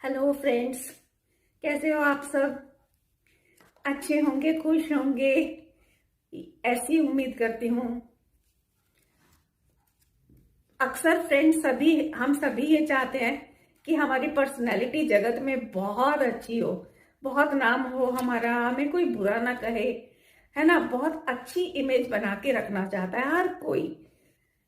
Hello friends, कैसे हो आप सब? अच्छे होंगे, खुश होंगे, ऐसी उम्मीद करती हूँ। अक्सर फ्रेंड्स हम सभी ये चाहते हैं कि हमारी पर्सनैलिटी जगत में बहुत अच्छी हो, बहुत नाम हो हमारा, हमें कोई बुरा ना कहे, है ना। बहुत अच्छी इमेज बना के रखना चाहता है हर कोई।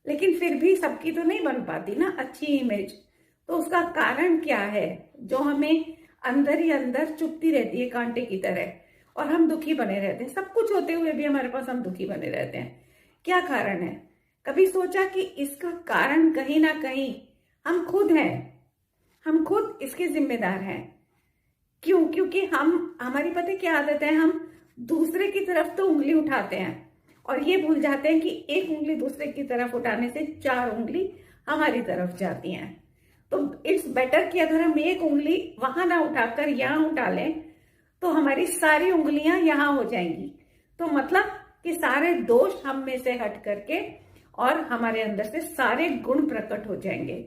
लेकिन फिर भी सबकी तो नहीं बन पाती ना अच्छी इमेज। तो उसका कारण क्या है जो हमें अंदर ही अंदर चुभती रहती है कांटे की तरह, और हम दुखी बने रहते हैं। सब कुछ होते हुए भी हमारे पास हम दुखी बने रहते हैं। क्या कारण है? कभी सोचा कि इसका कारण कहीं ना कहीं हम खुद हैं? हम खुद इसके जिम्मेदार हैं। क्यों? क्योंकि हमारी पता है क्या आदत है, हम दूसरे की तरफ तो उंगली उठाते हैं और ये भूल जाते हैं कि एक उंगली दूसरे की तरफ उठाने से चार उंगली हमारी तरफ जाती हैं। तो इट्स बेटर कि अगर हम एक उंगली वहां ना उठाकर यहाँ उठा लें तो हमारी सारी उंगलियां यहाँ हो जाएंगी। तो मतलब कि सारे दोष हम में से हट करके और हमारे अंदर से सारे गुण प्रकट हो जाएंगे।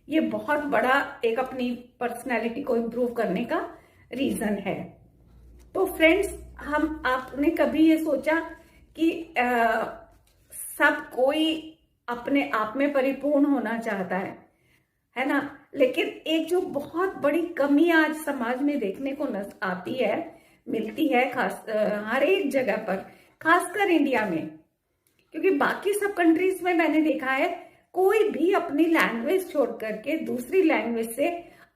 ये बहुत बड़ा एक अपनी पर्सनैलिटी को इम्प्रूव करने का रीजन है। तो फ्रेंड्स, आपने कभी ये सोचा कि सब कोई अपने आप में परिपूर्ण होना चाहता है ना। लेकिन एक जो बहुत बड़ी कमी आज समाज में देखने को आती है, मिलती है, खास हर एक जगह पर, खासकर इंडिया में। क्योंकि बाकी सब कंट्रीज में मैंने देखा है कोई भी अपनी लैंग्वेज छोड़ करके दूसरी लैंग्वेज से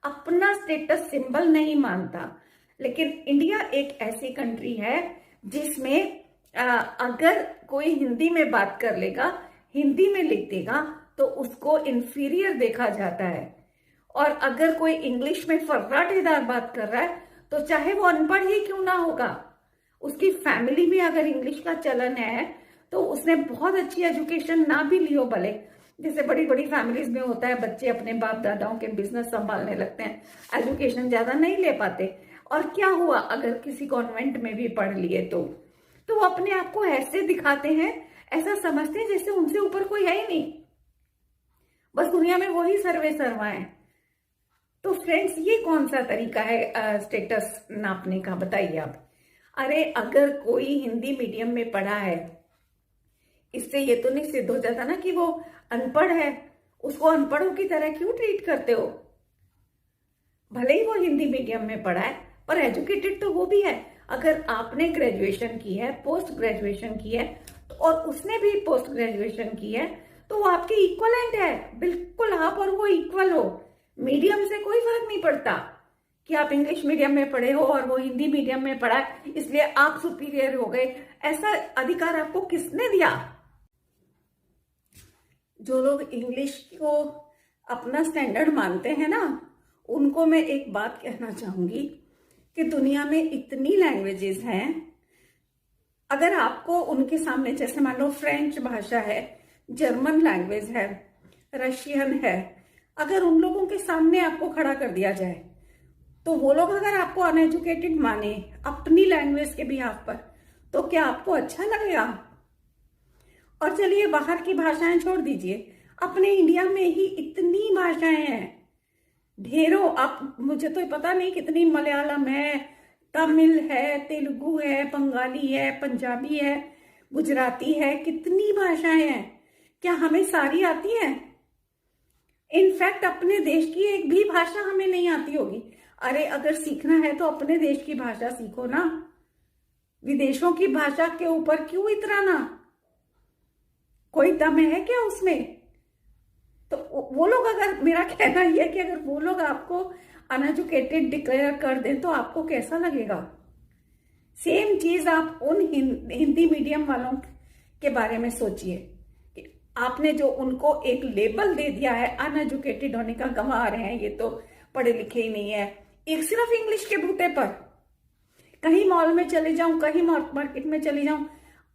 अपना स्टेटस सिंबल नहीं मानता। लेकिन इंडिया एक ऐसी कंट्री है जिसमें अगर कोई हिंदी में बात कर लेगा, हिंदी में लिख देगा, तो उसको इंफीरियर देखा जाता है। और अगर कोई इंग्लिश में फर्राटेदार बात कर रहा है तो चाहे वो अनपढ़ ही क्यों ना होगा, उसकी फैमिली में अगर इंग्लिश का चलन है तो उसने बहुत अच्छी एजुकेशन ना भी ली हो भले, जैसे बड़ी बड़ी फैमिलीज में होता है, बच्चे अपने बाप दादाओं के बिजनेस संभालने लगते हैं, एजुकेशन ज्यादा नहीं ले पाते। और क्या हुआ अगर किसी कॉन्वेंट में भी पढ़ लिए तो वो अपने आप को ऐसे दिखाते हैं, ऐसा समझते हैं जैसे उनसे ऊपर कोई है ही नहीं, बस दुनिया में वही सर्वे सर्वा है। तो फ्रेंड्स, ये कौन सा तरीका है स्टेटस नापने का, बताइए आप। अरे अगर कोई हिंदी मीडियम में पढ़ा है, इससे ये तो नहीं सिद्ध हो जाता ना कि वो अनपढ़ है। उसको अनपढ़ों की तरह क्यों ट्रीट करते हो? भले ही वो हिंदी मीडियम में पढ़ा है पर एजुकेटेड तो वो भी है। अगर आपने ग्रेजुएशन की है, पोस्ट ग्रेजुएशन की है, तो और उसने भी पोस्ट ग्रेजुएशन की है, तो वो आपके इक्वलेंट है। बिल्कुल आप और वो इक्वल हो। मीडियम से कोई फर्क नहीं पड़ता कि आप इंग्लिश मीडियम में पढ़े हो और वो हिंदी मीडियम में पढ़ा है इसलिए आप सुपीरियर हो गए। ऐसा अधिकार आपको किसने दिया? जो लोग इंग्लिश को अपना स्टैंडर्ड मानते हैं ना, उनको मैं एक बात कहना चाहूंगी कि दुनिया में इतनी लैंग्वेजेस हैं, अगर आपको उनके सामने, जैसे मान लो फ्रेंच भाषा है, जर्मन लैंग्वेज है, रशियन है, अगर उन लोगों के सामने आपको खड़ा कर दिया जाए तो वो लोग अगर आपको अनएजुकेटेड माने अपनी लैंग्वेज के बिहाफ पर, तो क्या आपको अच्छा लगेगा? और चलिए बाहर की भाषाएं छोड़ दीजिए, अपने इंडिया में ही इतनी भाषाएं हैं, ढेरों। आप, मुझे तो पता नहीं कितनी, मलयालम है, तमिल है, तेलुगु है, बंगाली है, पंजाबी है, गुजराती है, कितनी भाषाएं हैं। क्या हमें सारी आती हैं? इनफैक्ट अपने देश की एक भी भाषा हमें नहीं आती होगी। अरे अगर सीखना है तो अपने देश की भाषा सीखो ना, विदेशों की भाषा के ऊपर क्यों इतराना? कोई दम है क्या उसमें? तो वो लोग, अगर, मेरा कहना यह है कि अगर वो लोग आपको अनएजुकेटेड डिक्लेयर कर दें तो आपको कैसा लगेगा? सेम चीज आप उन हिंदी मीडियम वालों के बारे में सोचिए कि आपने जो उनको एक लेबल दे दिया है अनएजुकेटेड होने का, गंवा रहे हैं, ये तो पढ़े लिखे ही नहीं है, एक सिर्फ इंग्लिश के बूते पर। कहीं मॉल में चले जाऊं, कहीं मार्केट में चले जाऊं,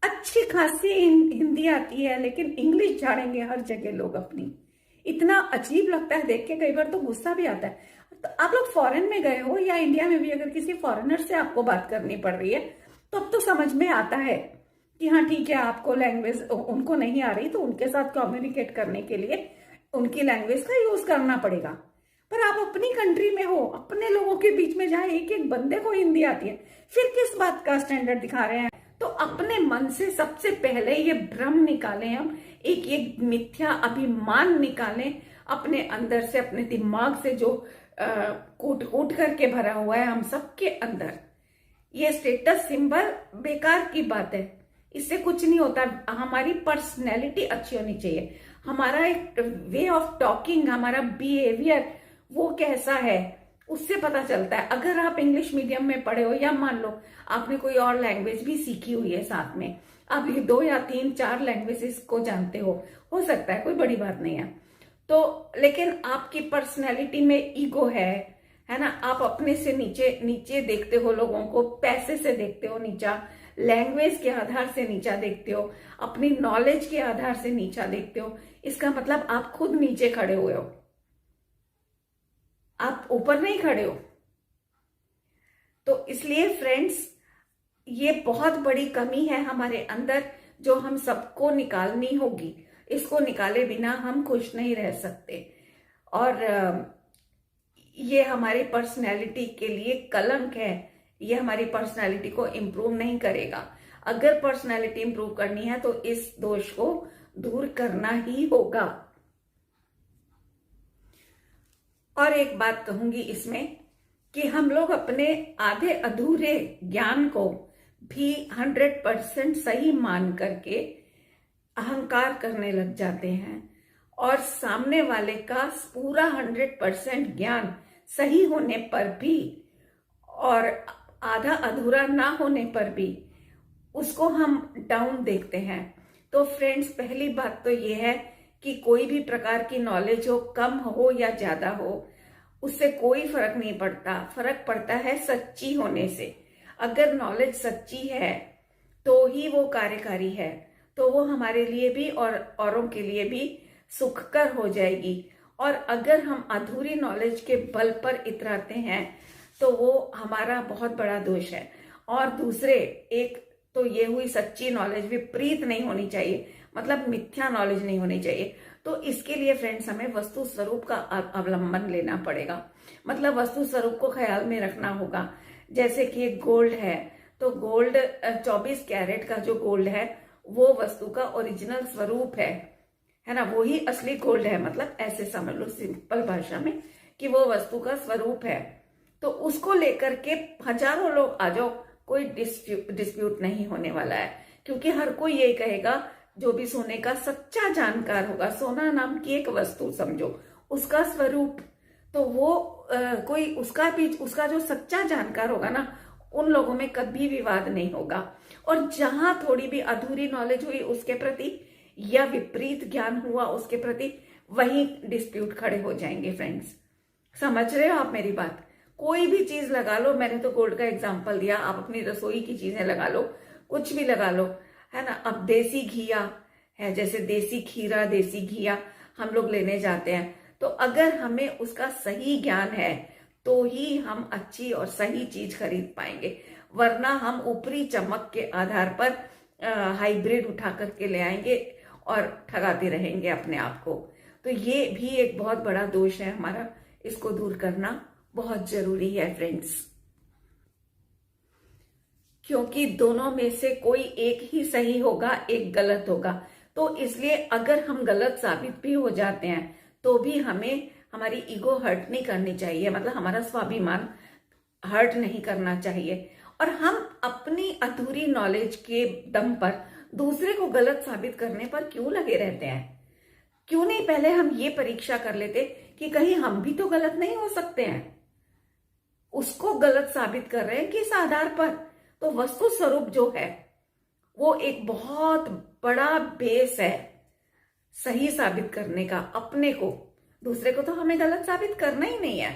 अच्छी खासी हिंदी आती है, लेकिन इंग्लिश झाड़ेंगे हर जगह लोग अपनी। इतना अजीब लगता है देख के, कई बार तो गुस्सा भी आता है। तो आप लोग फॉरेन में गए हो या इंडिया में भी अगर किसी फॉरेनर से आपको बात करनी पड़ रही है तो अब तो समझ में आता है कि हाँ ठीक है, आपको लैंग्वेज उनको नहीं आ रही तो उनके साथ कम्युनिकेट करने के लिए उनकी लैंग्वेज का यूज करना पड़ेगा। पर आप अपनी कंट्री में हो, अपने लोगों के बीच में, जहाँ एक एक बंदे को हिंदी आती है, फिर किस बात का स्टैंडर्ड दिखा रहे हैं? तो अपने मन से सबसे पहले ये भ्रम निकालें, हम एक मिथ्या अभिमान निकालें अपने अंदर से, अपने दिमाग से, जो कूट कूट करके भरा हुआ है हम सबके अंदर। ये स्टेटस सिंबल बेकार की बात है, इससे कुछ नहीं होता। हमारी पर्सनैलिटी अच्छी होनी चाहिए, हमारा एक वे ऑफ टॉकिंग, हमारा बिहेवियर वो कैसा है उससे पता चलता है। अगर आप इंग्लिश मीडियम में पढ़े हो, या मान लो आपने कोई और लैंग्वेज भी सीखी हुई है साथ में, आप ये 2 या 3 4 लैंग्वेजेस को जानते हो सकता है, कोई बड़ी बात नहीं है। तो लेकिन आपकी पर्सनैलिटी में ईगो है ना, आप अपने से नीचे नीचे देखते हो लोगों को, पैसे से देखते हो नीचा, लैंग्वेज के आधार से नीचा देखते हो, अपनी नॉलेज के आधार से नीचा देखते हो, इसका मतलब आप खुद नीचे खड़े हुए हो, आप ऊपर नहीं खड़े हो। तो इसलिए फ्रेंड्स, ये बहुत बड़ी कमी है हमारे अंदर, जो हम सबको निकालनी होगी। इसको निकाले बिना हम खुश नहीं रह सकते, और ये हमारी पर्सनैलिटी के लिए कलंक है, ये हमारी पर्सनैलिटी को इम्प्रूव नहीं करेगा। अगर पर्सनैलिटी इम्प्रूव करनी है तो इस दोष को दूर करना ही होगा। और एक बात कहूंगी इसमें, कि हम लोग अपने आधे अधूरे ज्ञान को भी 100% सही मान करके अहंकार करने लग जाते हैं, और सामने वाले का पूरा 100% ज्ञान सही होने पर भी और आधा अधूरा ना होने पर भी उसको हम डाउन देखते हैं। तो फ्रेंड्स, पहली बात तो ये है कि कोई भी प्रकार की नॉलेज हो, कम हो या ज्यादा हो, उससे कोई फर्क नहीं पड़ता। फर्क पड़ता है सच्ची होने से। अगर नॉलेज सच्ची है तो ही वो कार्यकारी है, तो वो हमारे लिए भी और औरों के लिए भी सुखकर हो जाएगी। और अगर हम अधूरी नॉलेज के बल पर इतराते हैं तो वो हमारा बहुत बड़ा दोष है। और दूसरे, एक तो ये हुई सच्ची नॉलेज, विपरीत नहीं होनी चाहिए, मतलब मिथ्या नॉलेज नहीं होनी चाहिए। तो इसके लिए फ्रेंड्स, हमें वस्तु स्वरूप का अवलंबन लेना पड़ेगा, मतलब वस्तु स्वरूप को ख्याल में रखना होगा। जैसे कि एक गोल्ड है, तो गोल्ड 24 कैरेट का जो गोल्ड है वो वस्तु का ओरिजिनल स्वरूप है ना, वो ही असली गोल्ड है। मतलब ऐसे समझ लो सिंपल भाषा में कि वो वस्तु का स्वरूप है। तो उसको लेकर के हजारों लोग आ जाओ, कोई डिस्प्यूट नहीं होने वाला है, क्योंकि हर कोई ये कहेगा, जो भी सोने का सच्चा जानकार होगा, सोना नाम की एक वस्तु समझो, उसका स्वरूप, तो वो कोई उसका जो सच्चा जानकार होगा ना, उन लोगों में कभी विवाद नहीं होगा। और जहां थोड़ी भी अधूरी नॉलेज हुई उसके प्रति, या विपरीत ज्ञान हुआ उसके प्रति, वहीं डिस्प्यूट खड़े हो जाएंगे। फ्रेंड्स, समझ रहे हो आप मेरी बात? कोई भी चीज लगा लो, मैंने तो गोल्ड का एग्जांपल दिया, आप अपनी रसोई की चीजें लगा लो, कुछ भी लगा लो, है ना। अब देसी घिया है, जैसे देसी खीरा, देसी घिया हम लोग लेने जाते हैं, तो अगर हमें उसका सही ज्ञान है तो ही हम अच्छी और सही चीज खरीद पाएंगे, वरना हम ऊपरी चमक के आधार पर हाइब्रिड उठा करके ले आएंगे और ठगाते रहेंगे अपने आप को। तो ये भी एक बहुत बड़ा दोष है हमारा, इसको दूर करना बहुत जरूरी है फ्रेंड्स, क्योंकि दोनों में से कोई एक ही सही होगा, एक गलत होगा। तो इसलिए अगर हम गलत साबित भी हो जाते हैं तो भी हमें हमारी ईगो हर्ट नहीं करनी चाहिए, मतलब हमारा स्वाभिमान हर्ट नहीं करना चाहिए। और हम अपनी अधूरी नॉलेज के दम पर दूसरे को गलत साबित करने पर क्यों लगे रहते हैं? क्यों नहीं पहले हम ये परीक्षा कर लेते कि कहीं हम भी तो गलत नहीं हो सकते हैं? उसको गलत साबित कर रहे हैं किस आधार पर? तो वस्तु स्वरूप जो है वो एक बहुत बड़ा बेस है सही साबित करने का अपने को। दूसरे को तो हमें गलत साबित करना ही नहीं है,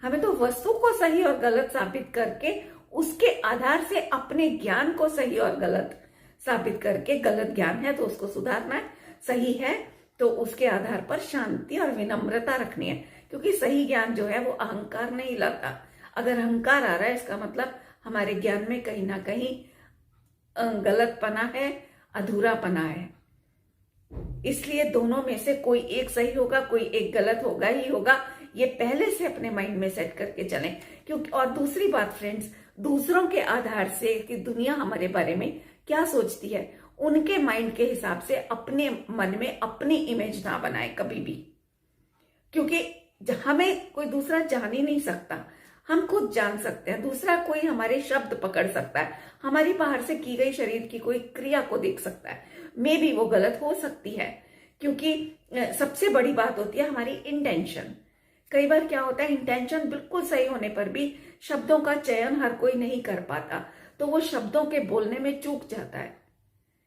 हमें तो वस्तु को सही और गलत साबित करके उसके आधार से अपने ज्ञान को सही और गलत साबित करके, गलत ज्ञान है तो उसको सुधारना है, सही है तो उसके आधार पर शांति और विनम्रता रखनी है। क्योंकि सही ज्ञान जो है वो अहंकार नहीं लाता। अगर अहंकार आ रहा है इसका मतलब हमारे ज्ञान में कहीं ना कहीं गलतपना है, अधूरापना है। इसलिए दोनों में से कोई एक सही होगा, कोई एक गलत होगा ही होगा, ये पहले से अपने माइंड में सेट करके चलें। क्योंकि और दूसरी बात फ्रेंड्स, दूसरों के आधार से कि दुनिया हमारे बारे में क्या सोचती है, उनके माइंड के हिसाब से अपने मन में अपनी इमेज ना बनाए कभी भी। क्योंकि हमें कोई दूसरा जान ही नहीं सकता, हम खुद जान सकते हैं। दूसरा कोई हमारे शब्द पकड़ सकता है, हमारी बाहर से की गई शरीर की कोई क्रिया को देख सकता है, मे भी वो गलत हो सकती है। क्योंकि सबसे बड़ी बात होती है हमारी इंटेंशन। कई बार क्या होता है, इंटेंशन बिल्कुल सही होने पर भी शब्दों का चयन हर कोई नहीं कर पाता, तो वो शब्दों के बोलने में चूक जाता है,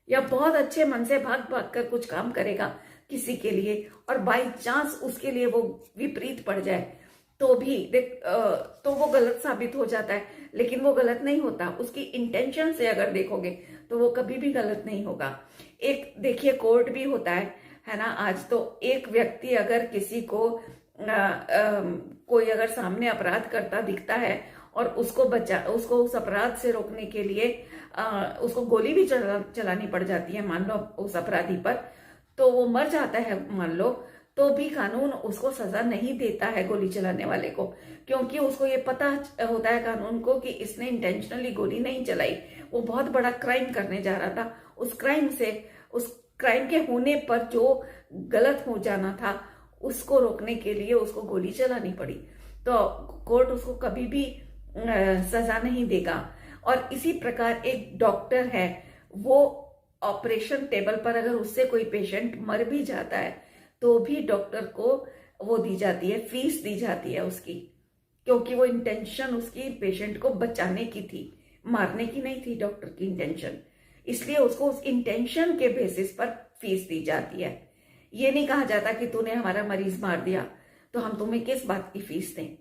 या बहुत अच्छे मन से भाग भाग कर कुछ काम करेगा किसी के लिए, और बाई चांस उसके लिए वो विपरीत पड़ जाए तो भी तो वो गलत साबित हो जाता है। लेकिन वो गलत नहीं होता, उसकी इंटेंशन से अगर देखोगे तो वो कभी भी गलत नहीं होगा। एक देखिए कोर्ट भी होता है ना। आज तो एक व्यक्ति अगर किसी को कोई अगर सामने अपराध करता दिखता है और उसको उस अपराध से रोकने के लिए उसको गोली भी चलानी पड़ जाती है, मान लो उस अपराधी पर, तो वो मर जाता है मान लो, तो भी कानून उसको सजा नहीं देता है गोली चलाने वाले को। क्योंकि उसको ये पता होता है कानून को कि इसने इंटेंशनली गोली नहीं चलाई, वो बहुत बड़ा क्राइम करने जा रहा था। उस क्राइम के होने पर जो गलत हो जाना था उसको रोकने के लिए उसको गोली चलानी पड़ी, तो कोर्ट उसको कभी भी सजा नहीं देगा। और इसी प्रकार एक डॉक्टर है, वो ऑपरेशन टेबल पर अगर उससे कोई पेशेंट मर भी जाता है तो भी डॉक्टर को वो दी जाती है, फीस दी जाती है उसकी, क्योंकि वो इंटेंशन उसकी पेशेंट को बचाने की थी, मारने की नहीं थी डॉक्टर की इंटेंशन। इसलिए उसको उस इंटेंशन के बेसिस पर फीस दी जाती है। ये नहीं कहा जाता कि तूने हमारा मरीज मार दिया तो हम तुम्हें किस बात की फीस दें।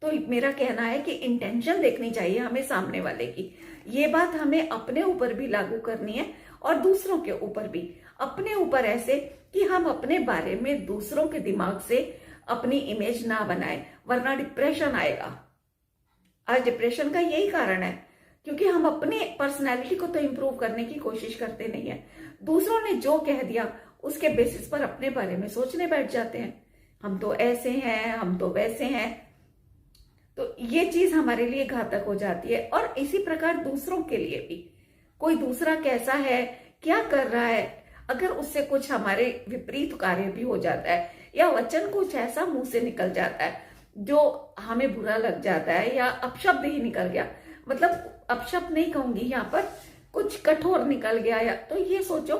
तो मेरा कहना है कि इंटेंशन देखनी चाहिए हमें सामने वाले की। ये बात हमें अपने ऊपर भी लागू करनी है और दूसरों के ऊपर भी। अपने ऊपर ऐसे कि हम अपने बारे में दूसरों के दिमाग से अपनी इमेज ना बनाए, वरना डिप्रेशन आएगा। आज डिप्रेशन का यही कारण है, क्योंकि हम अपने पर्सनैलिटी को तो इम्प्रूव करने की कोशिश करते नहीं है। दूसरों ने जो कह दिया उसके बेसिस पर अपने बारे में सोचने बैठ जाते हैं, हम तो ऐसे हैं, हम तो वैसे हैं। तो ये चीज हमारे लिए घातक हो जाती है। और इसी प्रकार दूसरों के लिए भी, कोई दूसरा कैसा है, क्या कर रहा है, अगर उससे कुछ हमारे विपरीत कार्य भी हो जाता है या वचन कुछ ऐसा मुंह से निकल जाता है जो हमें बुरा लग जाता है, या अपशब्द ही निकल गया, मतलब अपशब्द नहीं कहूंगी यहाँ पर, कुछ कठोर निकल गया, या तो ये सोचो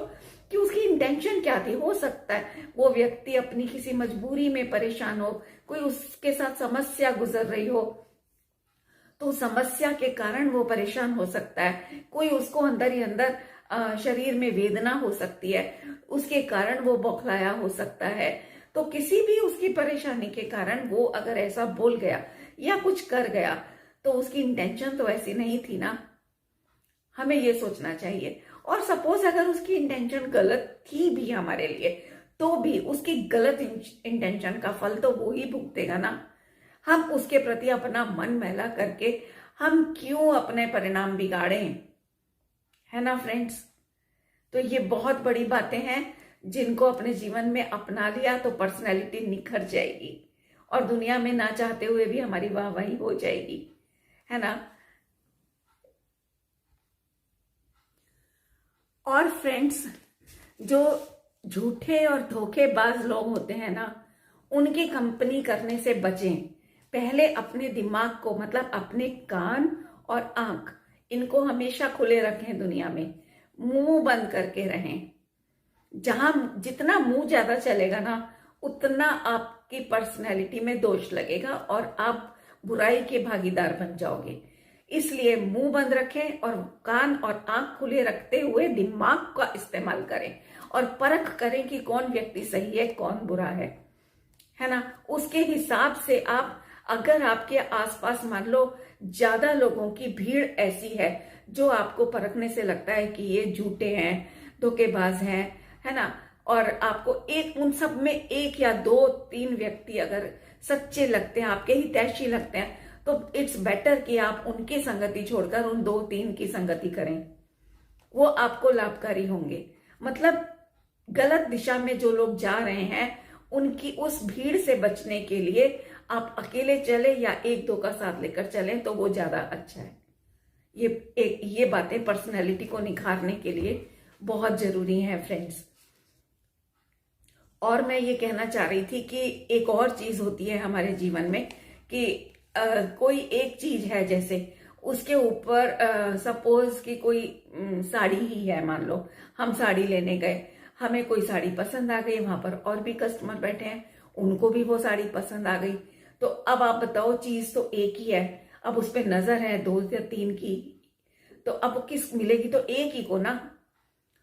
कि उसकी इंटेंशन क्या थी। हो सकता है वो व्यक्ति अपनी किसी मजबूरी में परेशान हो, कोई उसके साथ समस्या गुजर रही हो, तो समस्या के कारण वो परेशान हो सकता है। कोई उसको अंदर ही अंदर शरीर में वेदना हो सकती है, उसके कारण वो बौखलाया हो सकता है। तो किसी भी उसकी परेशानी के कारण वो अगर ऐसा बोल गया या कुछ कर गया तो उसकी इंटेंशन तो ऐसी नहीं थी ना, हमें ये सोचना चाहिए। और सपोज अगर उसकी इंटेंशन गलत थी भी हमारे लिए, तो भी उसकी गलत इंटेंशन का फल तो वो ही भुगतेगा ना। हम उसके प्रति अपना मन मैला करके हम क्यों अपने परिणाम बिगाड़ें, है ना फ्रेंड्स। तो ये बहुत बड़ी बातें हैं जिनको अपने जीवन में अपना लिया तो पर्सनैलिटी निखर जाएगी और दुनिया में ना चाहते हुए भी हमारी वाहवाही हो जाएगी, है ना। और फ्रेंड्स, जो झूठे और धोखेबाज लोग होते हैं ना, उनकी कंपनी करने से बचें। पहले अपने दिमाग को, मतलब अपने कान और आंख, इनको हमेशा खुले रखें दुनिया में, मुंह बंद करके रहें। जहां जितना मुंह ज्यादा चलेगा ना, उतना आपकी पर्सनैलिटी में दोष लगेगा और आप बुराई के भागीदार बन जाओगे। इसलिए मुंह बंद रखें और कान और आंख खुले रखते हुए दिमाग का इस्तेमाल करें और परख करें कि कौन व्यक्ति सही है, कौन बुरा है ना। उसके हिसाब से आप, अगर आपके आसपास मान लो ज्यादा लोगों की भीड़ ऐसी है जो आपको परखने से लगता है कि ये झूठे हैं, धोखेबाज हैं, है ना, और आपको उन सब में एक या दो तीन व्यक्ति अगर सच्चे लगते हैं, आपके हितैषी लगते हैं, तो इट्स बेटर कि आप उनकी संगति छोड़कर उन 2-3 की संगति करें, वो आपको लाभकारी होंगे। मतलब गलत दिशा में जो लोग जा रहे हैं, उनकी उस भीड़ से बचने के लिए आप अकेले चले या एक दो का साथ लेकर चलें तो वो ज्यादा अच्छा है। ये बातें पर्सनैलिटी को निखारने के लिए बहुत जरूरी हैं फ्रेंड्स। और मैं ये कहना चाह रही थी कि एक और चीज होती है हमारे जीवन में कि कोई एक चीज है, जैसे उसके ऊपर सपोज कि कोई साड़ी ही है, मान लो हम साड़ी लेने गए, हमें कोई साड़ी पसंद आ गई, वहां पर और भी कस्टमर बैठे हैं, उनको भी वो साड़ी पसंद आ गई। तो अब आप बताओ, चीज तो एक ही है, अब उस पर नजर है दो या तीन की, तो अब किस मिलेगी? तो एक ही को ना।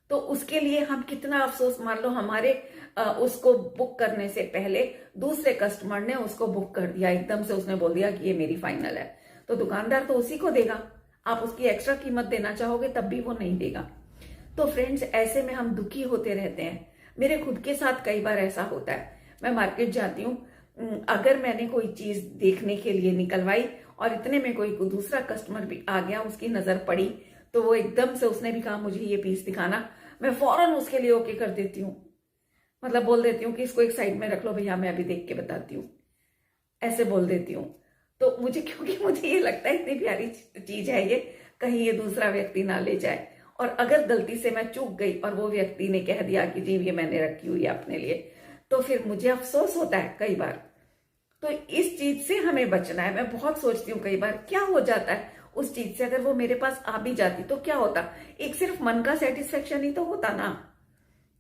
तो उसके लिए हम कितना अफसोस, मान लो हमारे उसको बुक करने से पहले दूसरे कस्टमर ने उसको बुक कर दिया, एकदम से उसने बोल दिया कि ये मेरी फाइनल है, तो दुकानदार तो उसी को देगा। आप उसकी एक्स्ट्रा कीमत देना चाहोगे तब भी वो नहीं देगा। तो फ्रेंड्स, ऐसे में हम दुखी होते रहते हैं। मेरे खुद के साथ कई बार ऐसा होता है। मैं मार्केट जाती हूँ, अगर मैंने कोई चीज देखने के लिए निकलवाई और इतने में कोई दूसरा कस्टमर भी आ गया, उसकी नजर पड़ी, तो वो एकदम से उसने भी कहा मुझे ये पीस दिखाना, मैं फौरन उसके लिए ओके कर देती हूँ। मतलब बोल देती हूँ कि इसको एक साइड में रख लो भैया, मैं अभी देख के बताती हूँ, ऐसे बोल देती हूँ। तो मुझे, क्योंकि मुझे ये लगता है इतनी प्यारी चीज है ये, कहीं ये दूसरा व्यक्ति ना ले जाए। और अगर गलती से मैं चूक गई और वो व्यक्ति ने कह दिया कि जी ये मैंने रखी हुई है अपने लिए, तो फिर मुझे अफसोस होता है कई बार। तो इस चीज से हमें बचना है। मैं बहुत सोचती हूँ कई बार क्या हो जाता है उस चीज से, अगर वो मेरे पास आ भी जाती तो क्या होता? एक सिर्फ मन का सेटिस्फेक्शन ही तो होता ना,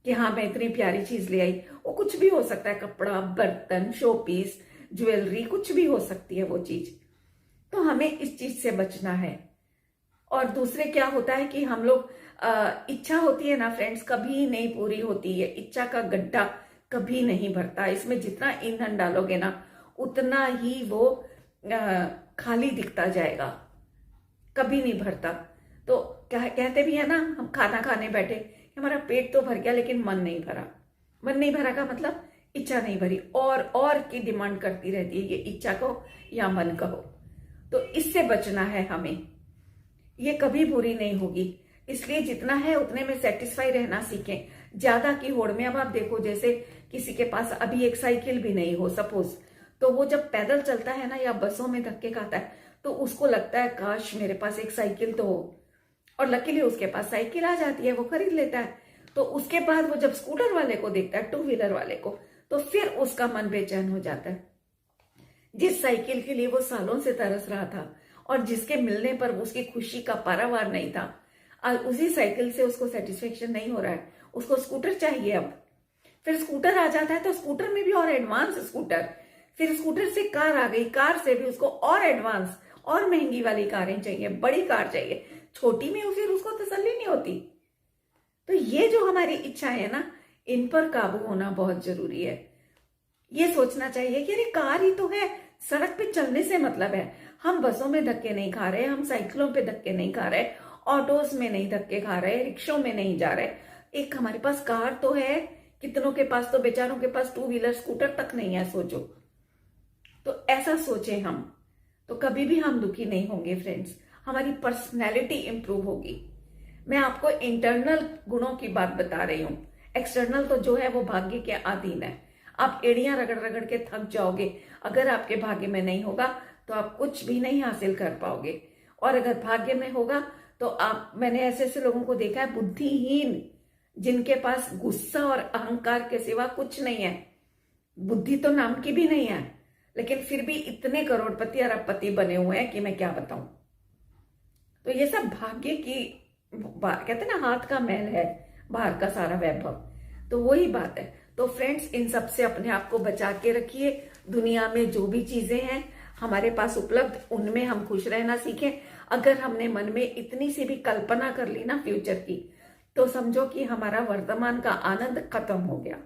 कि हाँ मैं इतनी प्यारी चीज ले आई। वो कुछ भी हो सकता है, कपड़ा, बर्तन, शो पीस, ज्वेलरी, कुछ भी हो सकती है वो चीज। तो हमें इस चीज से बचना है। और दूसरे क्या होता है कि हम लोग इच्छा होती है ना फ्रेंड्स, कभी नहीं पूरी होती है। इच्छा का गड्ढा कभी नहीं भरता। इसमें जितना ईंधन डालोगे ना उतना ही वो खाली दिखता जाएगा, कभी नहीं भरता। तो कहते भी है ना, हम खाना खाने बैठे, हमारा पेट तो भर गया लेकिन मन नहीं भरा। मन नहीं भरा का मतलब इच्छा नहीं भरी, और की डिमांड करती रहती है, ये इच्छा कहो या मन कहो। तो इससे बचना है हमें, ये कभी पूरी नहीं होगी। इसलिए जितना है उतने में सेटिस्फाई रहना सीखें। ज्यादा की होड़ में, अब आप देखो जैसे किसी के पास अभी एक साइकिल भी नहीं हो सपोज, तो वो जब पैदल चलता है ना या बसों में धक्के खाता है, तो उसको लगता है काश मेरे पास एक साइकिल तो हो, और लकीली उसके पास साइकिल आ जाती है, वो खरीद लेता है। तो उसके बाद वो जब स्कूटर वाले को देखता है, टू व्हीलर वाले को, तो फिर उसका मन बेचैन हो जाता है। जिस साइकिल के लिए वो सालों से तरस रहा था और जिसके मिलने पर उसकी खुशी का पारावार नहीं था, आज उसी साइकिल से उसको सेटिस्फेक्शन नहीं हो रहा है, उसको स्कूटर चाहिए। अब फिर स्कूटर आ जाता है तो स्कूटर में भी और एडवांस स्कूटर, फिर स्कूटर से कार आ गई, कार से भी उसको और एडवांस और महंगी वाली कारें चाहिए, बड़ी कार चाहिए, छोटी में फिर उसको तसल्ली नहीं होती। तो ये जो हमारी इच्छाएं है ना, इन पर काबू होना बहुत जरूरी है। ये सोचना चाहिए कि अरे कार ही तो है, सड़क पे चलने से मतलब है। हम बसों में धक्के नहीं खा रहे, हम साइकिलों पे धक्के नहीं खा रहे, ऑटोस में नहीं धक्के खा रहे, रिक्शों में नहीं जा रहे। एक हमारे पास कार तो है, कितनों के पास तो बेचारों के पास टू व्हीलर स्कूटर तक नहीं है, सोचो। तो ऐसा सोचें हम, तो कभी भी हम दुखी नहीं होंगे फ्रेंड्स। हमारी पर्सनैलिटी इंप्रूव होगी। मैं आपको इंटरनल गुणों की बात बता रही हूं, एक्सटर्नल तो जो है वो भाग्य के अधीन है। आप एड़ियां रगड़ रगड़ के थक जाओगे, अगर आपके भाग्य में नहीं होगा तो आप कुछ भी नहीं हासिल कर पाओगे। और अगर भाग्य में होगा तो आप, मैंने ऐसे ऐसे लोगों को देखा है बुद्धिहीन, जिनके पास गुस्सा और अहंकार के सिवा कुछ नहीं है, बुद्धि तो नाम की भी नहीं है, लेकिन फिर भी इतने करोड़पति अरबपति बने हुए हैं कि मैं क्या बताऊं। तो ये सब भाग्य की, कहते हैं ना हाथ का मैल है, बाहर का सारा वैभव, तो वही बात है। तो फ्रेंड्स, इन सब से अपने आप को बचा के रखिए। दुनिया में जो भी चीजें हैं हमारे पास उपलब्ध, उनमें हम खुश रहना सीखें। अगर हमने मन में इतनी सी भी कल्पना कर ली ना फ्यूचर की, तो समझो कि हमारा वर्तमान का आनंद खत्म हो गया।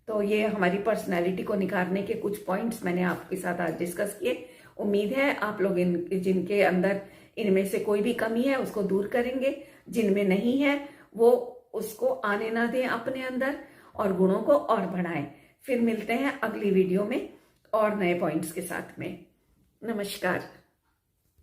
तो ये हमारी पर्सनैलिटी को निखारने के कुछ पॉइंट्स मैंने आपके साथ आज डिस्कस किए। उम्मीद है आप लोग जिनके अंदर इनमें से कोई भी कमी है उसको दूर करेंगे, जिनमें नहीं है वो उसको आने ना दें अपने अंदर, और गुणों को और बढ़ाएं। फिर मिलते हैं अगली वीडियो में और नए पॉइंट्स के साथ में। नमस्कार।